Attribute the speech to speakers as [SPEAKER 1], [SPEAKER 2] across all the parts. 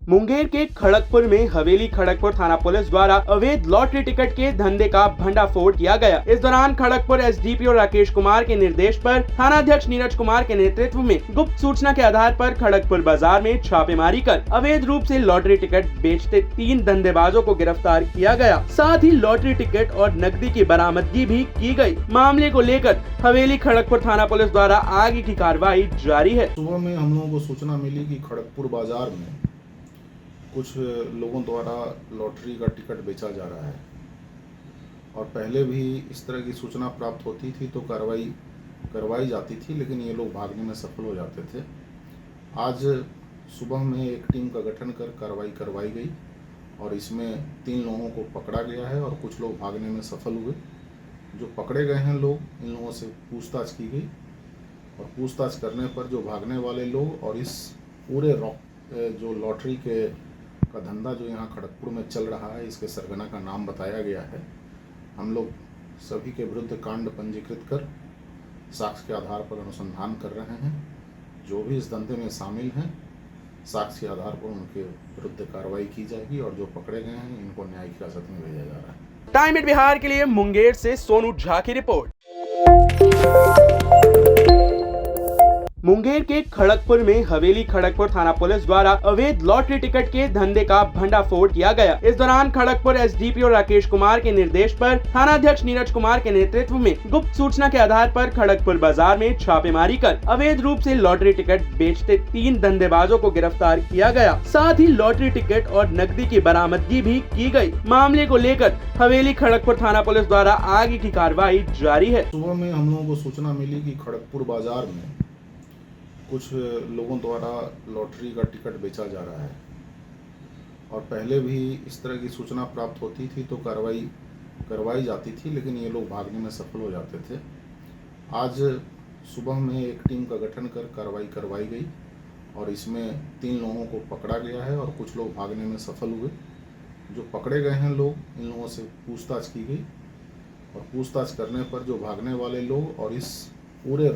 [SPEAKER 1] मुंगेर के खड़गपुर में हवेली खड़गपुर थाना पुलिस द्वारा अवैध लॉटरी टिकट के धंधे का भंडाफोड़ किया गया। इस दौरान खड़गपुर एसडीपीओ राकेश कुमार के निर्देश पर थानाध्यक्ष नीरज कुमार के नेतृत्व में गुप्त सूचना के आधार पर खड़गपुर बाजार में छापेमारी कर अवैध रूप से लॉटरी टिकट बेचते 3 धंधेबाजों को गिरफ्तार किया गया। साथ ही लॉटरी टिकट और नकदी की बरामदगी भी की गई। मामले को लेकर हवेली खड़गपुर थाना पुलिस द्वारा आगे की कार्रवाई जारी है।
[SPEAKER 2] सुबह में हम लोगों को सूचना मिली कि खड़गपुर बाजार में कुछ लोगों द्वारा लॉटरी का टिकट बेचा जा रहा है और पहले भी इस तरह की सूचना प्राप्त होती थी तो कार्रवाई करवाई जाती थी, लेकिन ये लोग भागने में सफल हो जाते थे। आज सुबह में एक टीम का गठन कर कार्रवाई करवाई गई और इसमें 3 लोगों को पकड़ा गया है और कुछ लोग भागने में सफल हुए। जो पकड़े गए हैं लोग, इन लोगों से पूछताछ की गई और पूछताछ करने पर जो भागने वाले लोग और इस पूरे जो लॉटरी का धंधा जो यहाँ खड़गपुर में चल रहा है, इसके सरगना का नाम बताया गया है। हम लोग सभी के विरुद्ध कांड पंजीकृत कर साक्ष्य के आधार पर अनुसंधान कर रहे हैं। जो भी इस धंधे में शामिल हैं, साक्ष्य के आधार पर उनके विरुद्ध कार्रवाई की जाएगी और जो पकड़े गए हैं इनको न्यायिक हिरासत में भेजा जा रहा है।
[SPEAKER 1] टाइम एट बिहार के लिए मुंगेर से सोनू झा की रिपोर्ट। मुंगेर के खड़गपुर में हवेली खड़गपुर थाना पुलिस द्वारा अवैध लॉटरी टिकट के धंधे का भंडाफोड़ किया गया। इस दौरान खड़गपुर एसडीपीओ राकेश कुमार के निर्देश पर थानाध्यक्ष नीरज कुमार के नेतृत्व में गुप्त सूचना के आधार पर खड़गपुर बाजार में छापेमारी कर अवैध रूप से लॉटरी टिकट बेचते 3 धंधेबाजों को गिरफ्तार किया गया। साथ ही लॉटरी टिकट और नकदी की बरामदगी भी की गई। मामले को लेकर हवेली खड़गपुर थाना पुलिस द्वारा आगे की कार्रवाई जारी है।
[SPEAKER 2] सुबह में हम लोगों को सूचना मिली कि खड़गपुर बाजार में कुछ लोगों द्वारा लॉटरी का टिकट बेचा जा रहा है और पहले भी इस तरह की सूचना प्राप्त होती थी तो कार्रवाई करवाई जाती थी, लेकिन ये लोग भागने में सफल हो जाते थे। आज सुबह में एक टीम का गठन कर कार्रवाई करवाई गई और इसमें 3 लोगों को पकड़ा गया है और कुछ लोग भागने में सफल हुए। जो पकड़े गए हैं लोग, इन लोगों से पूछताछ की गई और पूछताछ करने पर जो भागने वाले लोग और इस पूरे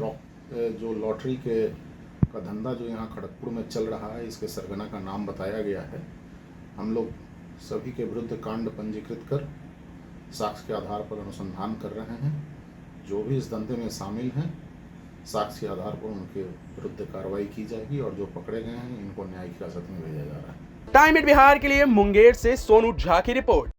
[SPEAKER 2] जो लॉटरी का धंधा जो यहाँ खड़गपुर में चल रहा है, इसके सरगना का नाम बताया गया है। हम लोग सभी के विरुद्ध कांड पंजीकृत कर साक्ष्य के आधार पर अनुसंधान कर रहे हैं। जो भी इस धंधे में शामिल हैं, साक्ष्य के आधार पर उनके विरुद्ध कार्रवाई की जाएगी और जो पकड़े गए हैं इनको न्यायिक हिरासत में भेजा जा रहा है।
[SPEAKER 1] टाइम एट बिहार के लिए मुंगेर से सोनू झा की रिपोर्ट।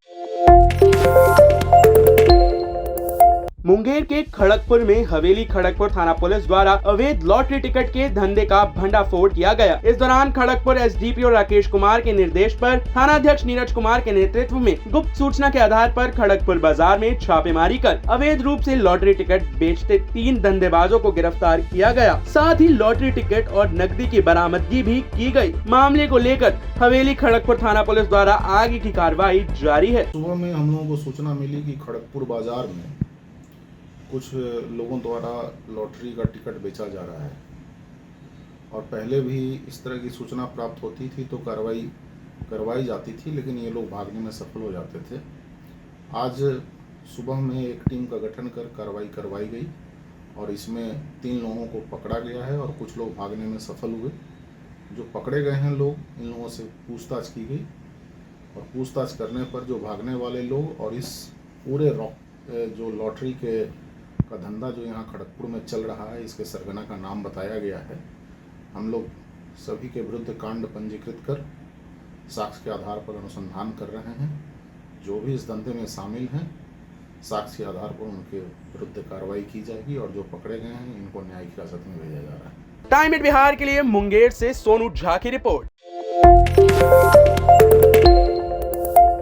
[SPEAKER 1] मुंगेर के खड़गपुर में हवेली खड़गपुर थाना पुलिस द्वारा अवैध लॉटरी टिकट के धंधे का भंडाफोड़ किया गया। इस दौरान खड़गपुर एसडीपीओ राकेश कुमार के निर्देश पर थानाध्यक्ष नीरज कुमार के नेतृत्व में गुप्त सूचना के आधार पर खड़गपुर बाजार में छापेमारी कर अवैध रूप से लॉटरी टिकट बेचते 3 धंधेबाजों को गिरफ्तार किया गया। साथ ही लॉटरी टिकट और नकदी की बरामदगी भी की गई। मामले को लेकर हवेली खड़गपुर थाना पुलिस द्वारा आगे की कार्रवाई जारी है।
[SPEAKER 2] सुबह में हम लोगों को सूचना मिली कि खड़गपुर बाजार में कुछ लोगों द्वारा लॉटरी का टिकट बेचा जा रहा है और पहले भी इस तरह की सूचना प्राप्त होती थी तो कार्रवाई करवाई जाती थी, लेकिन ये लोग भागने में सफल हो जाते थे। आज सुबह में एक टीम का गठन कर कार्रवाई करवाई गई और इसमें 3 लोगों को पकड़ा गया है और कुछ लोग भागने में सफल हुए। जो पकड़े गए हैं लोग, इन लोगों से पूछताछ की गई और पूछताछ करने पर जो भागने वाले लोग और इस पूरे जो लॉटरी का धंधा जो यहाँ खड़गपुर में चल रहा है, इसके सरगना का नाम बताया गया है। हम लोग सभी के विरुद्ध कांड पंजीकृत कर साक्ष्य के आधार पर अनुसंधान कर रहे हैं। जो भी इस धंधे में शामिल हैं, साक्ष्य के आधार पर उनके विरुद्ध कार्रवाई की जाएगी और जो पकड़े गए हैं इनको न्यायिक हिरासत में भेजा जा रहा है।
[SPEAKER 1] टाइम एट बिहार के लिए मुंगेर से सोनू झा की रिपोर्ट।